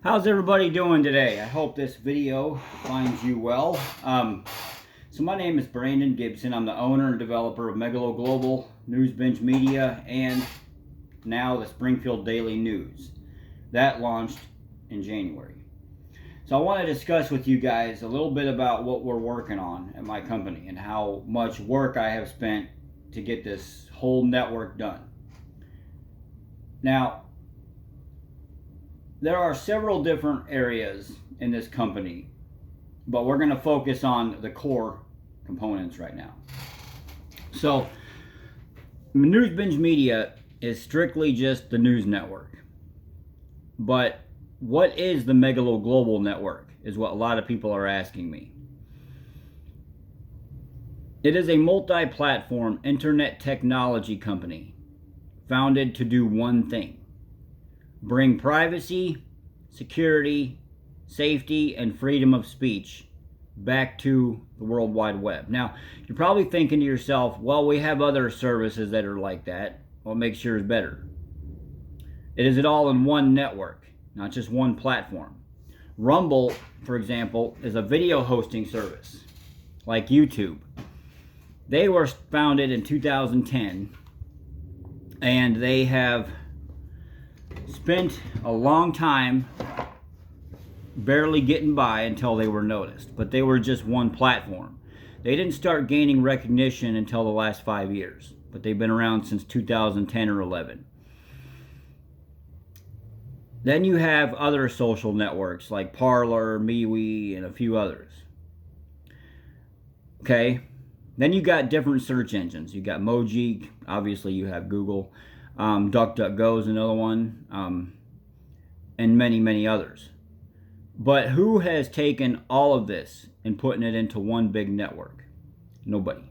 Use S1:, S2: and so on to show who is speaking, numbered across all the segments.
S1: How's everybody doing today? I hope this video finds you well. So my name is Brandon Gibson. I'm the owner and developer of Megalo Global, News Bench Media, and now the Springfield Daily News. That launched in January. So I want to discuss with you guys a little bit about what we're working on at my company and how much work I have spent to get this whole network done. Now, there are several different areas in this company, but we're going to focus on the core components right now. So, News Binge Media is strictly just the news network. But what is the Megalo Global Network is what a lot of people are asking me. It is a multi-platform internet technology company founded to do one thing: bring privacy, security, safety, and freedom of speech back to the World Wide Web. Now, you're probably thinking to yourself, well, we have other services that are like that. What makes yours better? It is all in one network, not just one platform. Rumble, for example, is a video hosting service like YouTube. They were founded in 2010, and they have spent a long time barely getting by until they were noticed, but they were just one platform. They didn't start gaining recognition until the last 5 years, but they've been around since 2010 or 11. Then you have other social networks like Parler, MeWe, and a few others. Okay, then you got different search engines. You got Moji, obviously you have Google. DuckDuckGo is another one, and many, many others. But who has taken all of this and putting it into one big network? Nobody.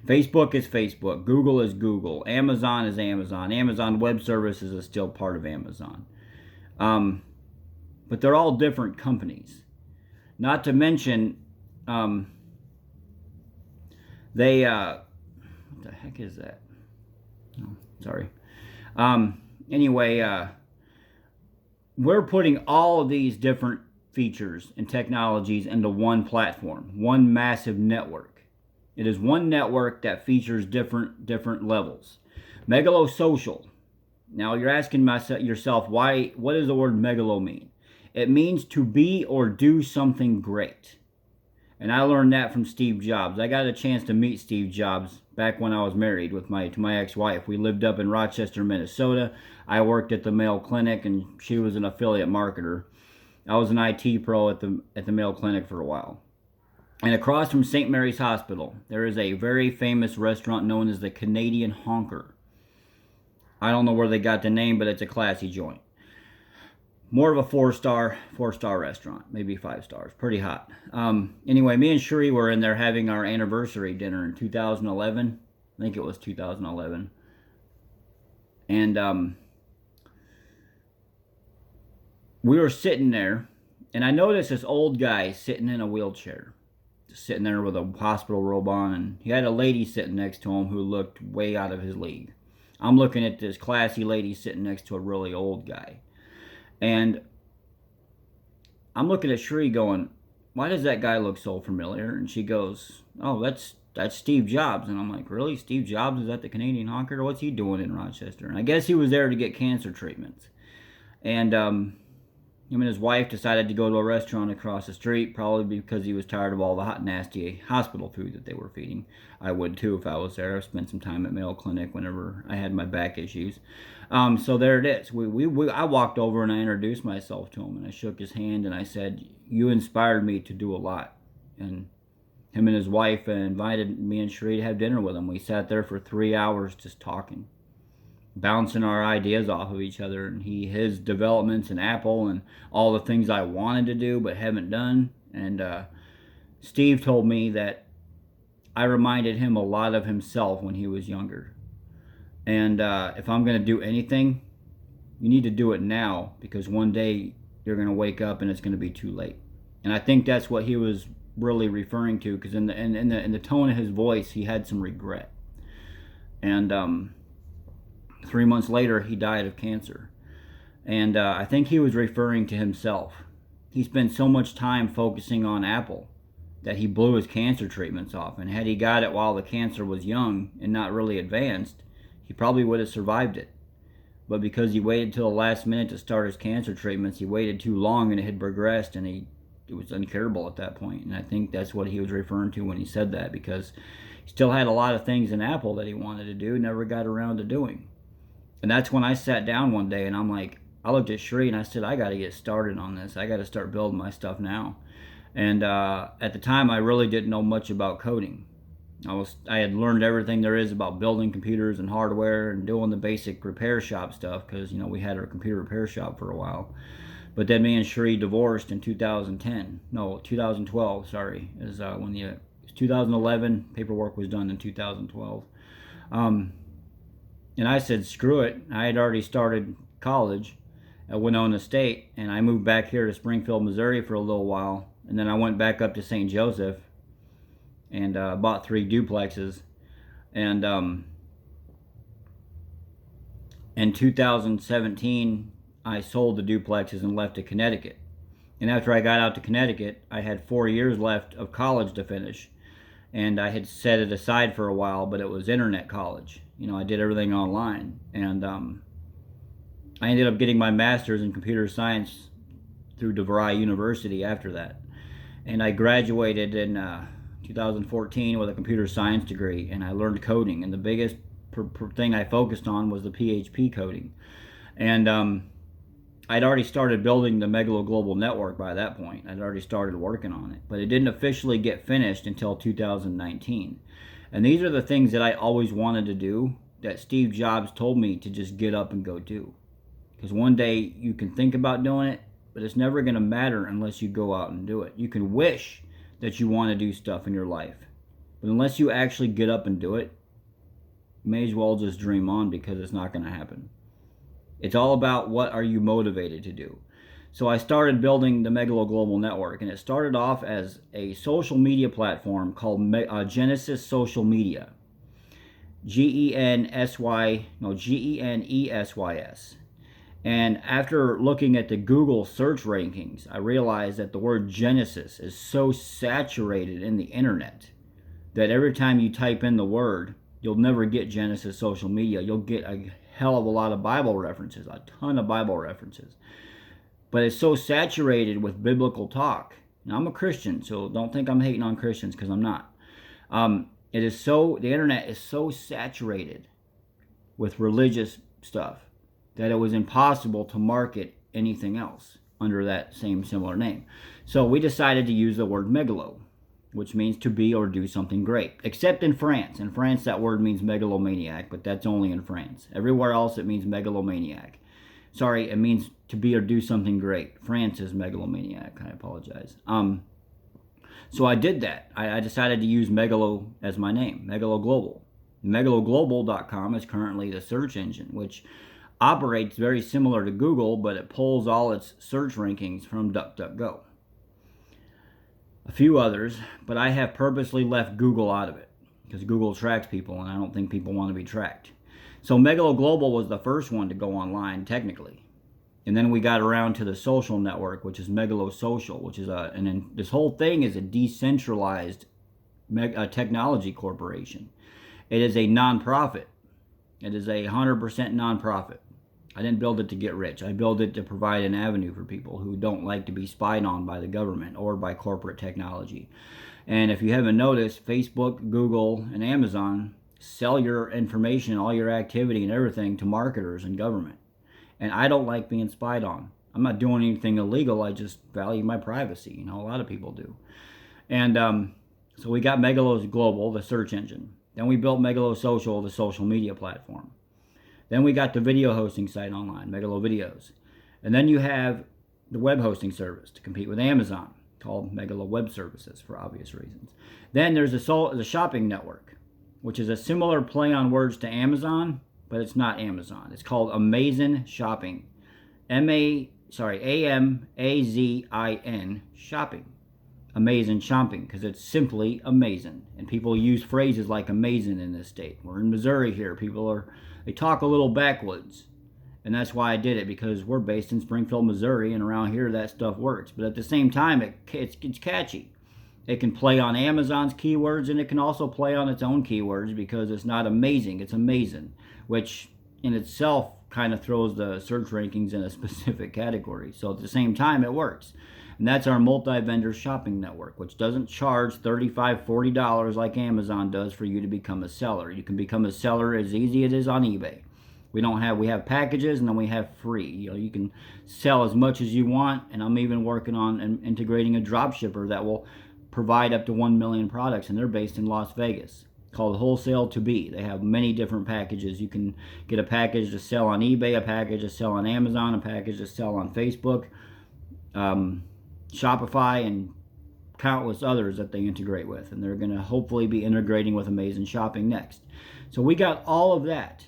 S1: Facebook is Facebook. Google is Google. Amazon is Amazon. Amazon Web Services is still part of Amazon. But they're all different companies. Not to mention, what the heck is that? Oh, sorry. Anyway, we're putting all of these different features and technologies into one platform, one massive network. It is one network that features different levels. Megalo Social. Now you're asking yourself, what does the word megalo mean? It means to be or do something great. And I learned that from Steve Jobs. I got a chance to meet Steve Jobs back when I was married to my ex-wife. We lived up in Rochester, Minnesota. I worked at the Mayo Clinic, and she was an affiliate marketer. I was an IT pro at the Mayo Clinic for a while. And across from St. Mary's Hospital, there is a very famous restaurant known as the Canadian Honker. I don't know where they got the name, but it's a classy joint. More of a four-star restaurant, maybe 5 stars. Pretty hot. Anyway, me and Shuri were in there having our anniversary dinner in 2011. I think it was 2011. And we were sitting there, and I noticed this old guy sitting in a wheelchair, just sitting there with a hospital robe on, and he had a lady sitting next to him who looked way out of his league. I'm looking at this classy lady sitting next to a really old guy. And I'm looking at Shri going, why does that guy look so familiar? And she goes, oh, that's Steve Jobs. And I'm like, really? Steve Jobs is at the Canadian Honker? What's he doing in Rochester? And I guess he was there to get cancer treatments. And him and his wife decided to go to a restaurant across the street, probably because he was tired of all the hot, nasty hospital food that they were feeding. I would too if I was there. I spent some time at Mayo Clinic whenever I had my back issues. So there it is. I walked over and I introduced myself to him, and I shook his hand and I said, you inspired me to do a lot. And him and his wife invited me and Sheree to have dinner with him. We sat there for 3 hours just talking, bouncing our ideas off of each other, and his developments in Apple and all the things I wanted to do but haven't done. And Steve told me that I reminded him a lot of himself when he was younger. And if I'm going to do anything, you need to do it now, because one day you're going to wake up and it's going to be too late. And I think that's what he was really referring to, because in the tone of his voice, he had some regret. And 3 months later, he died of cancer. And I think he was referring to himself. He spent so much time focusing on Apple that he blew his cancer treatments off. And had he got it while the cancer was young and not really advanced, he probably would have survived it. But because he waited till the last minute to start his cancer treatments, he waited too long and it had progressed, and it was incurable at that point. And I think that's what he was referring to when he said that, because he still had a lot of things in Apple that he wanted to do, never got around to doing. And that's when I sat down one day and I looked at Shree and I said, I got to get started on this. I got to start building my stuff now. And at the time, I really didn't know much about coding. I had learned everything there is about building computers and hardware and doing the basic repair shop stuff, because we had our computer repair shop for a while. But then me and Shree divorced in 2012. Sorry, is when it was 2011. Paperwork was done in 2012. And I said, screw it. I had already started college at Winona State, and I moved back here to Springfield, Missouri for a little while, and then I went back up to St. Joseph and bought 3 duplexes. And in 2017, I sold the duplexes and left to Connecticut. And after I got out to Connecticut, I had 4 years left of college to finish. And I had set it aside for a while, but it was internet college. I did everything online. And I ended up getting my master's in computer science through DeVry University after that. And I graduated in 2014 with a computer science degree, and I learned coding. And the biggest thing I focused on was the PHP coding. And I'd already started building the Megalo Global Network by that point. I'd already started working on it, but it didn't officially get finished until 2019. And these are the things that I always wanted to do, that Steve Jobs told me to just get up and go do. Because one day you can think about doing it, but it's never going to matter unless you go out and do it. You can wish that you want to do stuff in your life, but unless you actually get up and do it, you may as well just dream on, because it's not going to happen. It's all about what are you motivated to do. So I started building the Megalo Global Network, and it started off as a social media platform called Genesis Social Media. Genesis. And after looking at the Google search rankings, I realized that the word Genesis is so saturated in the internet that every time you type in the word, you'll never get Genesis Social Media. You'll get a hell of a lot of Bible references, a ton of Bible references. But it's so saturated with biblical talk. Now, I'm a Christian, so don't think I'm hating on Christians, because I'm not. The internet is so saturated with religious stuff that it was impossible to market anything else under that same similar name. So we decided to use the word megalo, which means to be or do something great. Except in France. In France, that word means megalomaniac, but that's only in France. Everywhere else, it means megalomaniac. Sorry, it means to be or do something great. France is megalomaniac. I apologize. So I did that. I decided to use Megalo as my name, Megalo Global. Megaloglobal.com is currently the search engine, which operates very similar to Google, but it pulls all its search rankings from DuckDuckGo. A few others, but I have purposely left Google out of it, because Google tracks people, and I don't think people want to be tracked. So Megalo Global was the first one to go online, technically. And then we got around to the social network, which is Megalo Social, which is this whole thing is a decentralized technology corporation. It is a nonprofit. It is 100% nonprofit. I didn't build it to get rich. I built it to provide an avenue for people who don't like to be spied on by the government or by corporate technology. And if you haven't noticed, Facebook, Google, and Amazon sell your information, all your activity and everything to marketers and government. And I don't like being spied on. I'm not doing anything illegal. I just value my privacy. A lot of people do. And so we got Megalo Global, the search engine. Then we built Megalo Social, the social media platform. Then we got the video hosting site online, Megalo Videos. And then you have the web hosting service to compete with Amazon, called Megalo Web Services for obvious reasons. Then there's the shopping network, which is a similar play on words to Amazon, but it's not Amazon. It's called Amazin Shopping. A-M-A-Z-I-N Shopping. Amazing shopping, because it's simply amazing. And people use phrases like amazing in this state. We're in Missouri here. They talk a little backwoods. And that's why I did it, because we're based in Springfield, Missouri, and around here that stuff works. But at the same time, it's catchy. It can play on Amazon's keywords, and it can also play on its own keywords, because it's not amazing, it's amazing, which in itself kind of throws the search rankings in a specific category. So at the same time, it works. And that's our multi-vendor shopping network, which doesn't charge $35, $40 like Amazon does for you to become a seller. You can become a seller as easy as it is on eBay. We have packages, and then we have free. You can sell as much as you want, and I'm even working on integrating a drop shipper that will provide up to 1 million products, and they're based in Las Vegas, called Wholesale to Be. They have many different packages. You can get a package to sell on eBay, a package to sell on Amazon, a package to sell on Facebook, Shopify, and countless others that they integrate with, and they're going to hopefully be integrating with Amazing Shopping next. So we got all of that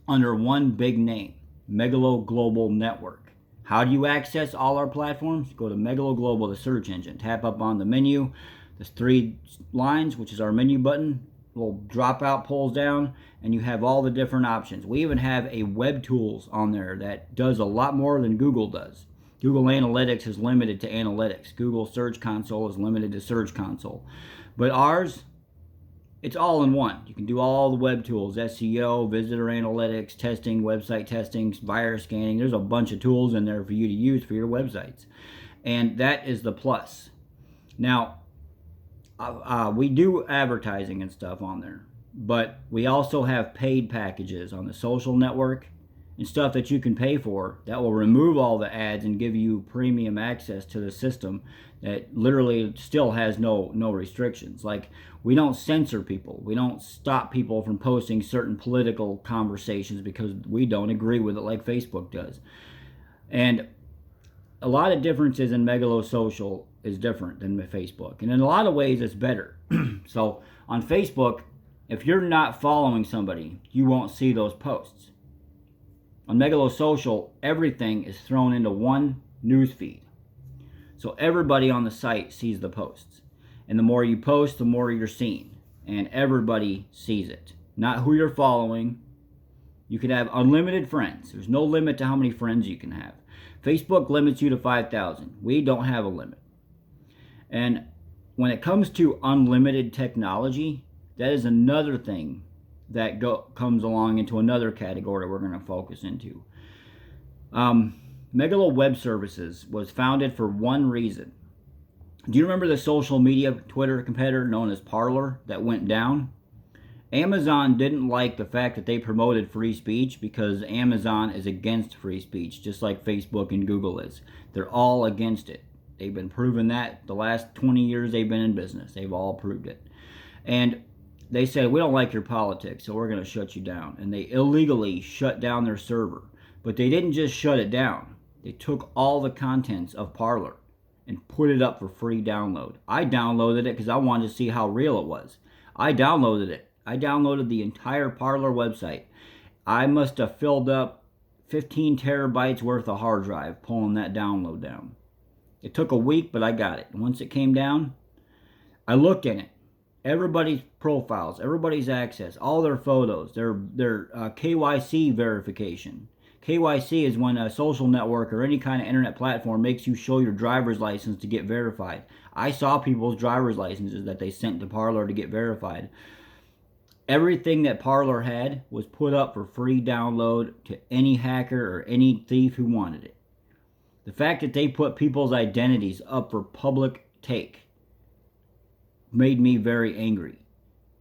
S1: under one big name, Megalo Global Network. How do you access all our platforms? Go to Megalo Global, the search engine. Tap up on the menu. There's 3 lines, which is our menu button. Little drop out pulls down, and you have all the different options. We even have a web tools on there that does a lot more than Google does. Google Analytics is limited to analytics. Google Search Console is limited to Search Console. But ours, it's all in one. You can do all the web tools, SEO, visitor analytics, testing, website testing, virus scanning. There's a bunch of tools in there for you to use for your websites. And that is the plus. Now, we do advertising and stuff on there, but we also have paid packages on the social network and stuff that you can pay for that will remove all the ads and give you premium access to the system that literally still has no restrictions. Like, we don't censor people. We don't stop people from posting certain political conversations because we don't agree with it like Facebook does. And a lot of differences in Megalo Social is different than Facebook. And in a lot of ways, it's better. So on Facebook, if you're not following somebody, you won't see those posts. On Megalo Social, everything is thrown into one news feed. So everybody on the site sees the posts. And the more you post, the more you're seen. And everybody sees it. Not who you're following. You can have unlimited friends. There's no limit to how many friends you can have. Facebook limits you to 5,000. We don't have a limit. And when it comes to unlimited technology, that is another thing that comes along into another category we're going to focus into. Megalo Web Services was founded for one reason. Do you remember the social media Twitter competitor known as Parler that went down? Amazon didn't like the fact that they promoted free speech, because Amazon is against free speech, just like Facebook and Google is. They're all against it. They've been proving that the last 20 years they've been in business. They've all proved it. And they said, we don't like your politics, so we're going to shut you down. And they illegally shut down their server. But they didn't just shut it down. They took all the contents of Parler and put it up for free download. I downloaded it because I wanted to see how real it was. I downloaded it. I downloaded the entire Parler website. I must have filled up 15 terabytes worth of hard drive pulling that download down. It took a week, but I got it. And once it came down, I looked in it. Everybody's profiles, everybody's access, all their photos, their KYC verification. KYC is when a social network or any kind of internet platform makes you show your driver's license to get verified. I saw people's driver's licenses that they sent to Parler to get verified. Everything that Parler had was put up for free download to any hacker or any thief who wanted it. The fact that they put people's identities up for public take made me very angry,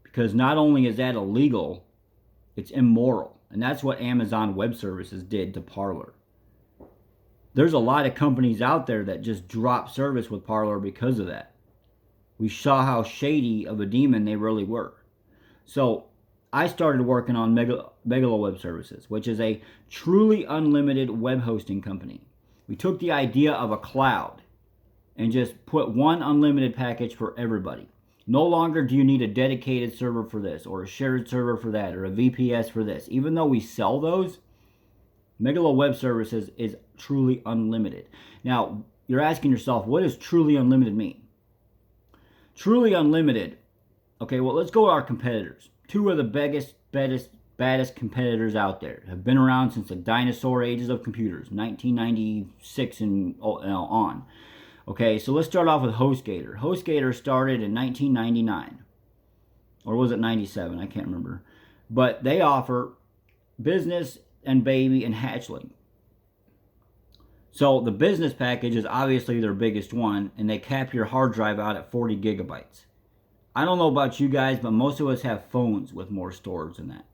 S1: because not only is that illegal, it's immoral. And that's what Amazon Web Services did to Parler. There's a lot of companies out there that just drop service with Parler because of that. We saw how shady of a demon they really were. So I started working on Megalo Web Services, which is a truly unlimited web hosting company. We took the idea of a cloud and just put one unlimited package for everybody. No longer do you need a dedicated server for this, or a shared server for that, or a VPS for this. Even though we sell those, Megalo Web Services is truly unlimited. Now, you're asking yourself, what does truly unlimited mean? Truly unlimited, okay, well, let's go to our competitors. Two of the biggest, baddest competitors out there. Have been around since the dinosaur ages of computers, 1996 and on. Okay, so let's start off with HostGator. HostGator started in 1999. Or was it 97? I can't remember. But they offer business and baby and hatchling. So the business package is obviously their biggest one, and they cap your hard drive out at 40 gigabytes. I don't know about you guys, but most of us have phones with more storage than that.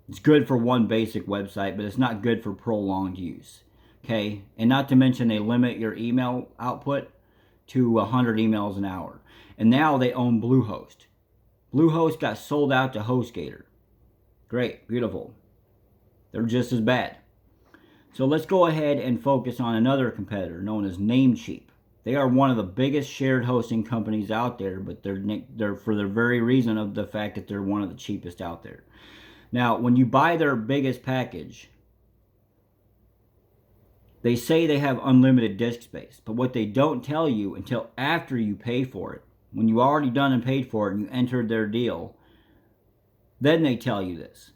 S1: It's good for one basic website, but it's not good for prolonged use. Okay? And not to mention they limit your email output to 100 emails an hour. And now they own Bluehost. Bluehost got sold out to HostGator. Great, beautiful. They're just as bad. So let's go ahead and focus on another competitor known as Namecheap. They are one of the biggest shared hosting companies out there, but they're for the very reason of the fact that they're one of the cheapest out there. Now, when you buy their biggest package, they say they have unlimited disk space, but what they don't tell you until after you pay for it, when you already done and paid for it and you entered their deal, then they tell you this,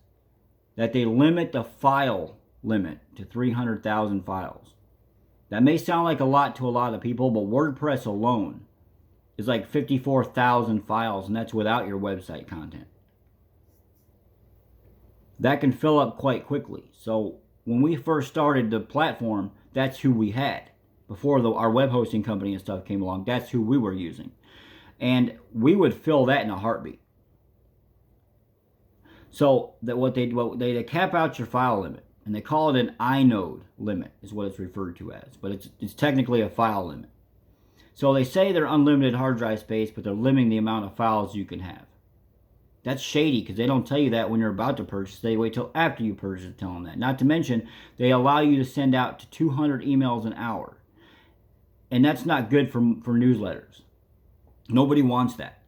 S1: that they limit the file limit to 300,000 files. That may sound like a lot to a lot of people, but WordPress alone is like 54,000 files, and that's without your website content. That can fill up quite quickly. So when we first started the platform, that's who we had. Before our web hosting company and stuff came along, that's who we were using. And we would fill that in a heartbeat. So that what they cap out your file limit, and they call it an inode limit, is what it's referred to as, but it's technically a file limit. So they say they're unlimited hard drive space, but they're limiting the amount of files you can have. That's shady, because they don't tell you that when you're about to purchase. They wait till after you purchase to tell them that. Not to mention, they allow you to send out to 200 emails an hour, and that's not good for newsletters. Nobody wants that.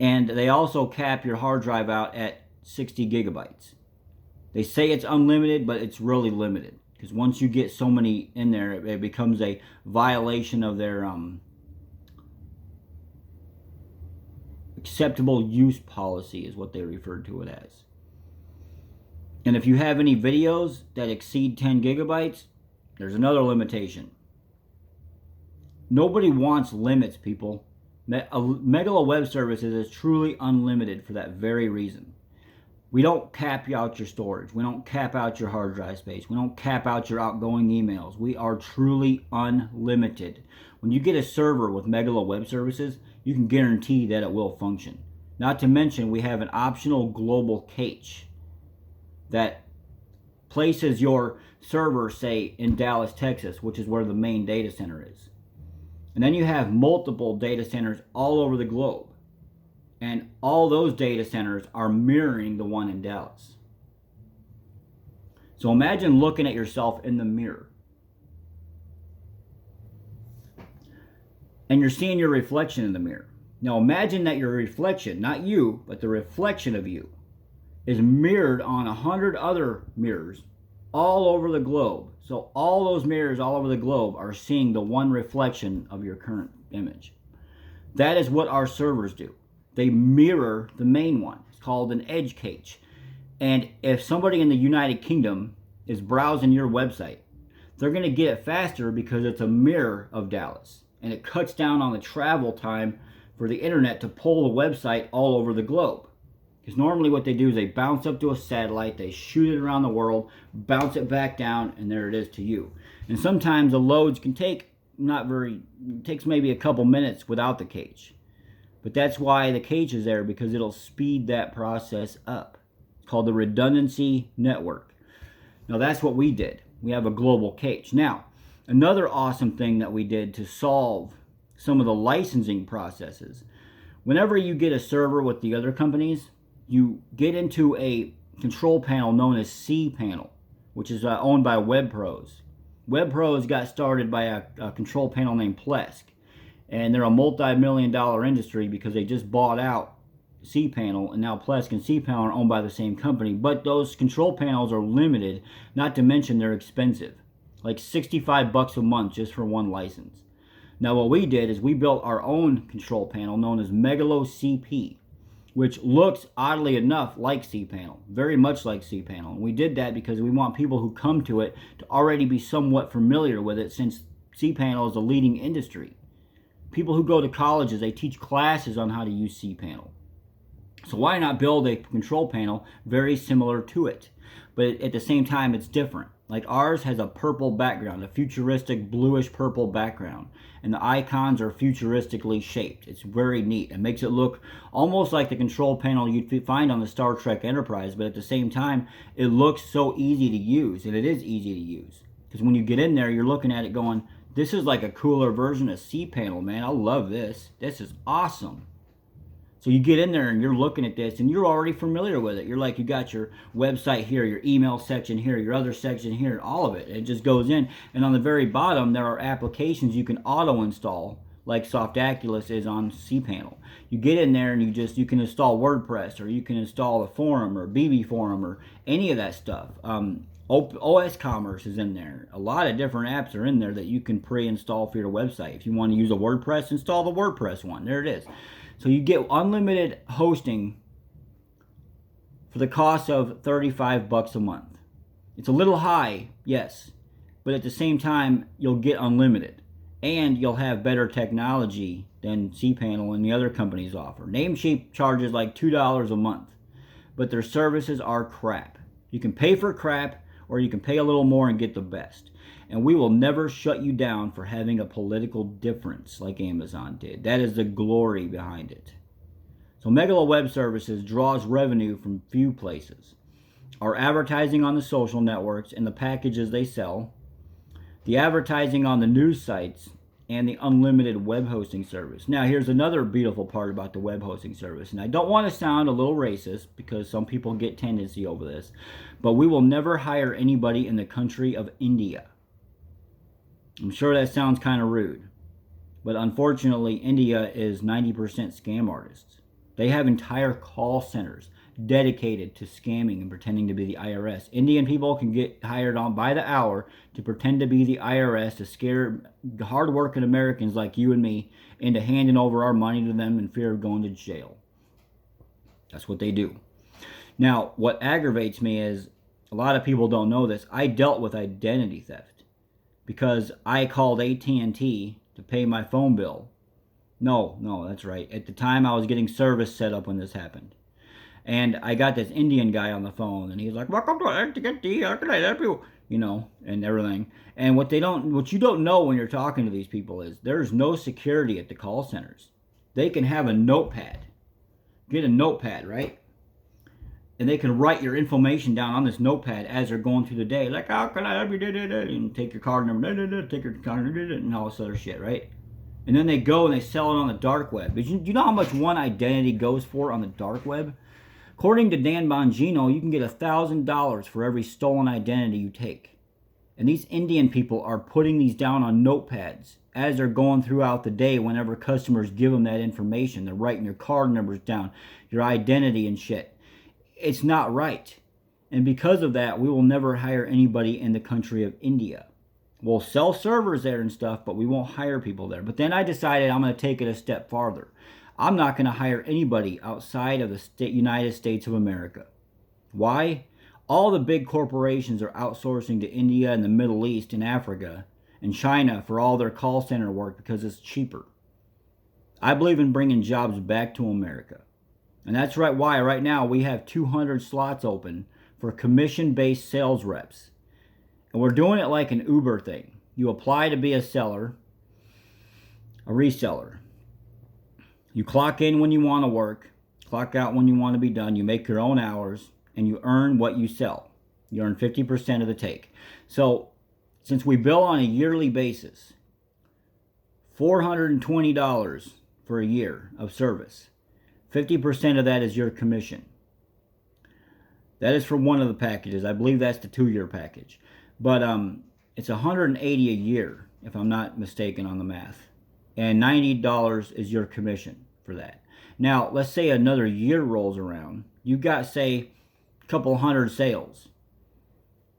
S1: And they also cap your hard drive out at 60 gigabytes. They say it's unlimited, but it's really limited. Because once you get so many in there, it becomes a violation of their acceptable use policy, is what they refer to it as. And if you have any videos that exceed 10 gigabytes, there's another limitation. Nobody wants limits, people. Megalo Web Services is truly unlimited for that very reason. We don't cap out your storage. We don't cap out your hard drive space. We don't cap out your outgoing emails. We are truly unlimited. When you get a server with Megalo Web Services, you can guarantee that it will function. Not to mention, we have an optional global cache that places your server, say, in Dallas, Texas, which is where the main data center is. And then you have multiple data centers all over the globe. And all those data centers are mirroring the one in Dallas. So imagine looking at yourself in the mirror. And you're seeing your reflection in the mirror. Now imagine that your reflection, not you, but the reflection of you, is mirrored on 100 other mirrors all over the globe. So all those mirrors all over the globe are seeing the one reflection of your current image. That is what our servers do. They mirror the main one. It's called an edge cache. And if somebody in the United Kingdom is browsing your website, they're going to get it faster because it's a mirror of Dallas. And it cuts down on the travel time for the internet to pull the website all over the globe. Because normally what they do is they bounce up to a satellite, they shoot it around the world, bounce it back down, and there it is to you. And sometimes the loads can take it takes maybe a couple minutes without the cache. But that's why the cache is there, because it'll speed that process up. It's called the redundancy network. Now that's what we did. We have a global cache. Now, another awesome thing that we did to solve some of the licensing processes. Whenever you get a server with the other companies, you get into a control panel known as cPanel, which is owned by WebPros. WebPros got started by a control panel named Plesk. And they're a multi-million-dollar industry because they just bought out cPanel, and now Plesk and cPanel are owned by the same company. But those control panels are limited, not to mention they're expensive. Like $65 a month just for one license. Now what we did is we built our own control panel known as Megalo CP, which looks oddly enough like cPanel, very much like cPanel. And we did that because we want people who come to it to already be somewhat familiar with it, since cPanel is a leading industry. People who go to colleges, they teach classes on how to use cPanel. So why not build a control panel very similar to it? But at the same time, it's different. Like ours has a purple background, a futuristic bluish purple background. And the icons are futuristically shaped. It's very neat. It makes it look almost like the control panel you'd find on the Star Trek Enterprise, but at the same time, it looks so easy to use, and it is easy to use. Because when you get in there, you're looking at it going, this is like a cooler version of cPanel, man. I love this. This is awesome. So you get in there and you're looking at this and you're already familiar with it. You're like, you got your website here, your email section here, your other section here, all of it. It just goes in. And on the very bottom, there are applications you can auto install, like Softaculous is on cPanel. You get in there and you can install WordPress, or you can install a forum or BB forum or any of that stuff. OS Commerce is in there. A lot of different apps are in there that you can pre-install for your website. If you want to use a WordPress, install the WordPress one. There it is. So you get unlimited hosting for the cost of $35 a month. It's a little high, yes, but at the same time, you'll get unlimited. And you'll have better technology than cPanel and the other companies offer. Namecheap charges like $2 a month, but their services are crap. You can pay for crap, or you can pay a little more and get the best. And we will never shut you down for having a political difference like Amazon did. That is the glory behind it. So Megalo Web Services draws revenue from few places. Our advertising on the social networks and the packages they sell, the advertising on the news sites, and the unlimited web hosting service. Now here's another beautiful part about the web hosting service. And I don't want to sound a little racist, because some people get tendency over this, but we will never hire anybody in the country of India. I'm sure that sounds kind of rude, but unfortunately, India is 90% scam artists. They have entire call centers dedicated to scamming and pretending to be the IRS. Indian people can get hired on by the hour to pretend to be the IRS to scare hard-working Americans like you and me into handing over our money to them in fear of going to jail. That's what they do. Now, what aggravates me is a lot of people don't know this. I dealt with identity theft because I called AT&T to pay my phone bill. No, that's right. At the time, I was getting service set up when this happened. And I got this Indian guy on the phone, and he's like, "Welcome to AT&T, how can I help you?" You know, and everything. And what you don't know when you're talking to these people is there's no security at the call centers. They can have a notepad. Get a notepad, right? And they can write your information down on this notepad as they're going through the day. Like, how can I help you? And take your card number, take your card number, and all this other shit, right? And then they go and they sell it on the dark web. But you know how much one identity goes for on the dark web? According to Dan Bongino, you can get $1,000 for every stolen identity you take. And these Indian people are putting these down on notepads as they're going throughout the day whenever customers give them that information. They're writing your card numbers down, your identity and shit. It's not right. And because of that, we will never hire anybody in the country of India. We'll sell servers there and stuff, but we won't hire people there. But then I decided I'm going to take it a step farther. I'm not going to hire anybody outside of the United States of America. Why? All the big corporations are outsourcing to India and the Middle East and Africa and China for all their call center work because it's cheaper. I believe in bringing jobs back to America. And that's why right now we have 200 slots open for commission-based sales reps. And we're doing it like an Uber thing. You apply to be a seller, a reseller. You clock in when you want to work, clock out when you want to be done. You make your own hours, and you earn what you sell. You earn 50% of the take. So, since we bill on a yearly basis, $420 for a year of service, 50% of that is your commission. That is for one of the packages. I believe that's the 2-year package. But it's $180 a year, if I'm not mistaken on the math. And $90 is your commission for that. Now, let's say another year rolls around. You've got, say, a couple hundred sales.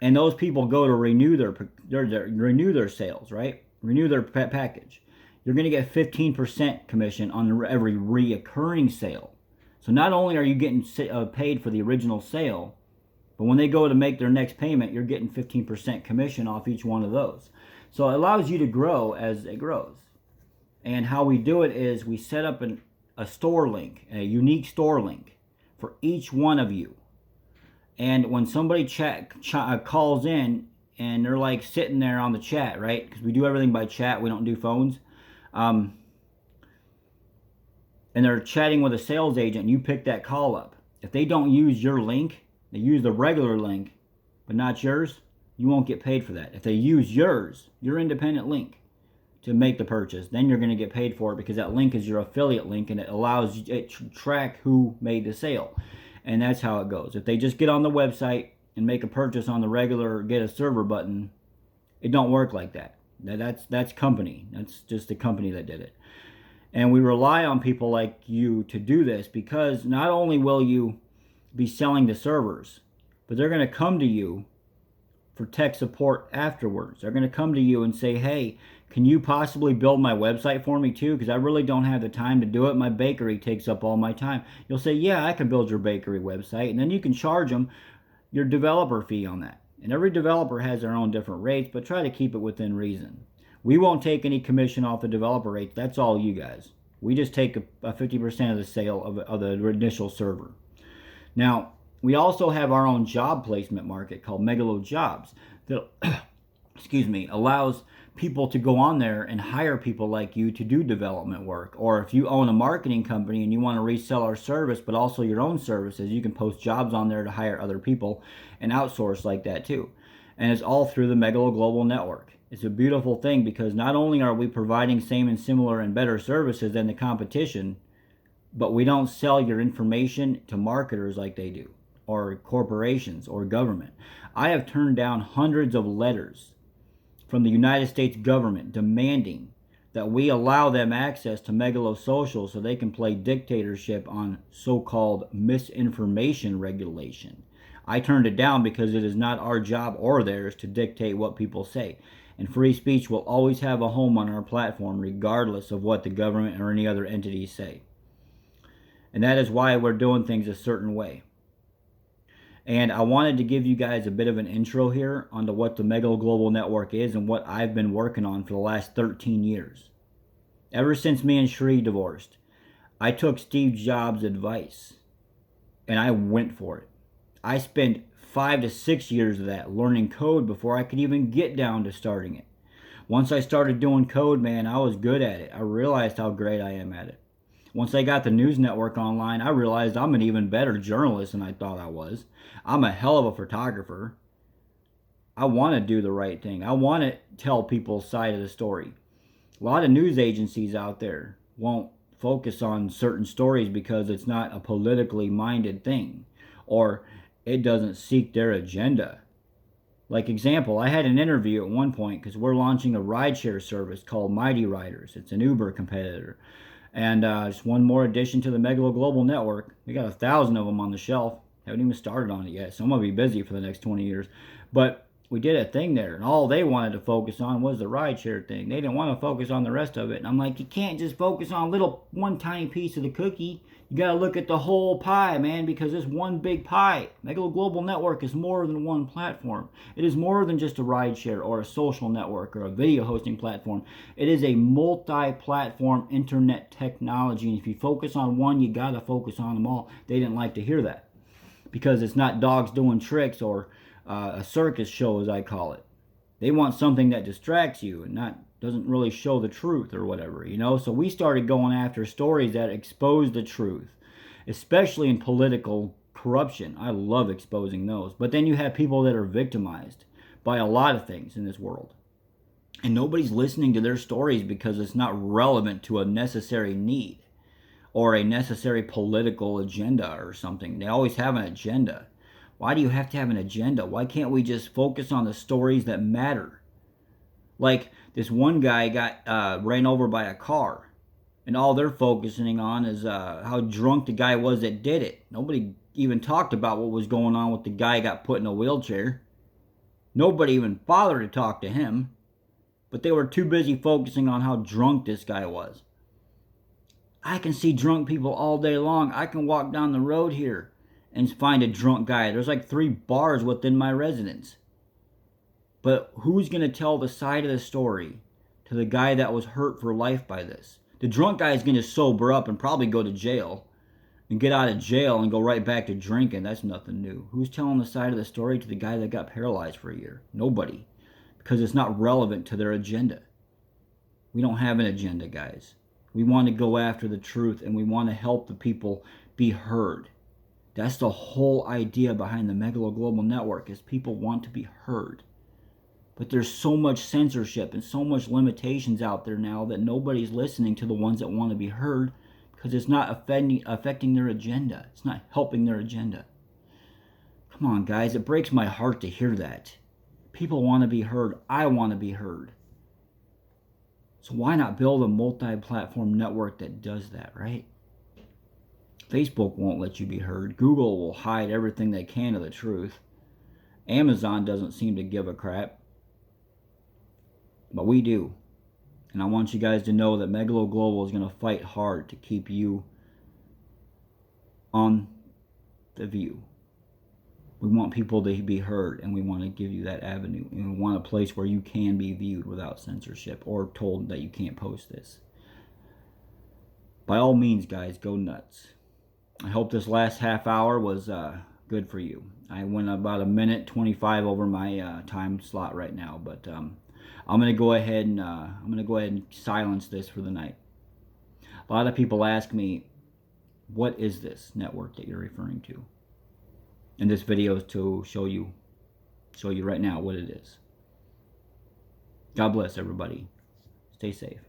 S1: And those people go to renew their sales, right? Renew their package. You're going to get 15% commission on every reoccurring sale. So not only are you getting paid for the original sale, but when they go to make their next payment, you're getting 15% commission off each one of those. So it allows you to grow as it grows. And how we do it is we set up a store link, a unique store link for each one of you. And when somebody calls in and they're like sitting there on the chat, right? Because we do everything by chat, we don't do phones. And they're chatting with a sales agent, and you pick that call up. If they don't use your link, they use the regular link, but not yours, you won't get paid for that. If they use yours, your independent link, to make the purchase, then you're going to get paid for it, because that link is your affiliate link, and it allows it to track who made the sale. And that's how it goes. If they just get on the website and make a purchase on the regular get a server button, it don't work like that. That's company. That's just the company that did it. And we rely on people like you to do this, because not only will you be selling to servers, but they're going to come to you for tech support afterwards. They're going to come to you and say, hey, can you possibly build my website for me too? Because I really don't have the time to do it. My bakery takes up all my time. You'll say, yeah, I can build your bakery website. And then you can charge them your developer fee on that. And every developer has their own different rates, but try to keep it within reason. We won't take any commission off the developer rates. That's all you guys. We just take a 50% of the sale of the initial server. Now, we also have our own job placement market called Megalo Jobs that allows people to go on there and hire people like you to do development work. Or if you own a marketing company and you want to resell our service, but also your own services, you can post jobs on there to hire other people and outsource like that too. And it's all through the Megalo Global Network. It's a beautiful thing, because not only are we providing same and similar and better services than the competition, but we don't sell your information to marketers like they do, or corporations or government. I have turned down hundreds of letters from the United States government demanding that we allow them access to Megalo Social so they can play dictatorship on so-called misinformation regulation. I turned it down because it is not our job or theirs to dictate what people say. And free speech will always have a home on our platform, regardless of what the government or any other entities say. And that is why we're doing things a certain way. And I wanted to give you guys a bit of an intro here onto what the Megalo Global Network is and what I've been working on for the last 13 years. Ever since me and Sheree divorced, I took Steve Jobs' advice and I went for it. I spent 5 to 6 years of that learning code before I could even get down to starting it. Once I started doing code, man, I was good at it. I realized how great I am at it. Once I got the news network online, I realized I'm an even better journalist than I thought I was. I'm a hell of a photographer. I want to do the right thing. I want to tell people's side of the story. A lot of news agencies out there won't focus on certain stories because it's not a politically minded thing, or it doesn't seek their agenda. Like example, I had an interview at one point because we're launching a rideshare service called Mighty Riders. It's an Uber competitor. And just one more addition to the Megalo Global Network. We got 1,000 of them on the shelf. Haven't even started on it yet, so I'm going to be busy for the next 20 years. But we did a thing there, and all they wanted to focus on was the rideshare thing. They didn't want to focus on the rest of it. And I'm like, you can't just focus on one tiny piece of the cookie. You got to look at the whole pie, man, because it's one big pie. Megalo Global Network is more than one platform. It is more than just a rideshare or a social network or a video hosting platform. It is a multi-platform internet technology, and if you focus on one, you got to focus on them all. They didn't like to hear that, because it's not dogs doing tricks or a circus show, as I call it. They want something that distracts you and doesn't really show the truth or whatever, you know? So we started going after stories that expose the truth, especially in political corruption. I love exposing those. But then you have people that are victimized by a lot of things in this world. And nobody's listening to their stories because it's not relevant to a necessary need or a necessary political agenda or something. They always have an agenda. Why do you have to have an agenda? Why can't we just focus on the stories that matter? Like this one guy got ran over by a car, and all they're focusing on is how drunk the guy was that did it. Nobody even talked about what was going on with the guy who got put in a wheelchair. Nobody even bothered to talk to him, but they were too busy focusing on how drunk this guy was. I can see drunk people all day long. I can walk down the road here and find a drunk guy. There's like 3 bars within my residence. But who's going to tell the side of the story to the guy that was hurt for life by this? The drunk guy is going to sober up and probably go to jail and get out of jail and go right back to drinking. That's nothing new. Who's telling the side of the story to the guy that got paralyzed for a year? Nobody. Because it's not relevant to their agenda. We don't have an agenda, guys. We want to go after the truth, and we want to help the people be heard. That's the whole idea behind the Megalo Global Network, is people want to be heard. But there's so much censorship and so much limitations out there now that nobody's listening to the ones that want to be heard, because it's not affecting their agenda. It's not helping their agenda. Come on, guys. It breaks my heart to hear that. People want to be heard. I want to be heard. So why not build a multi-platform network that does that, right? Facebook won't let you be heard. Google will hide everything they can of the truth. Amazon doesn't seem to give a crap. But we do. And I want you guys to know that Megalo Global is going to fight hard to keep you on the view. We want people to be heard, and we want to give you that avenue. And we want a place where you can be viewed without censorship or told that you can't post this. By all means, guys, go nuts. I hope this last half hour was good for you. I went about 1:25 over my time slot right now, but I'm gonna go ahead and silence this for the night. A lot of people ask me, what is this network that you're referring to? And this video is to show you right now what it is. God bless everybody. Stay safe.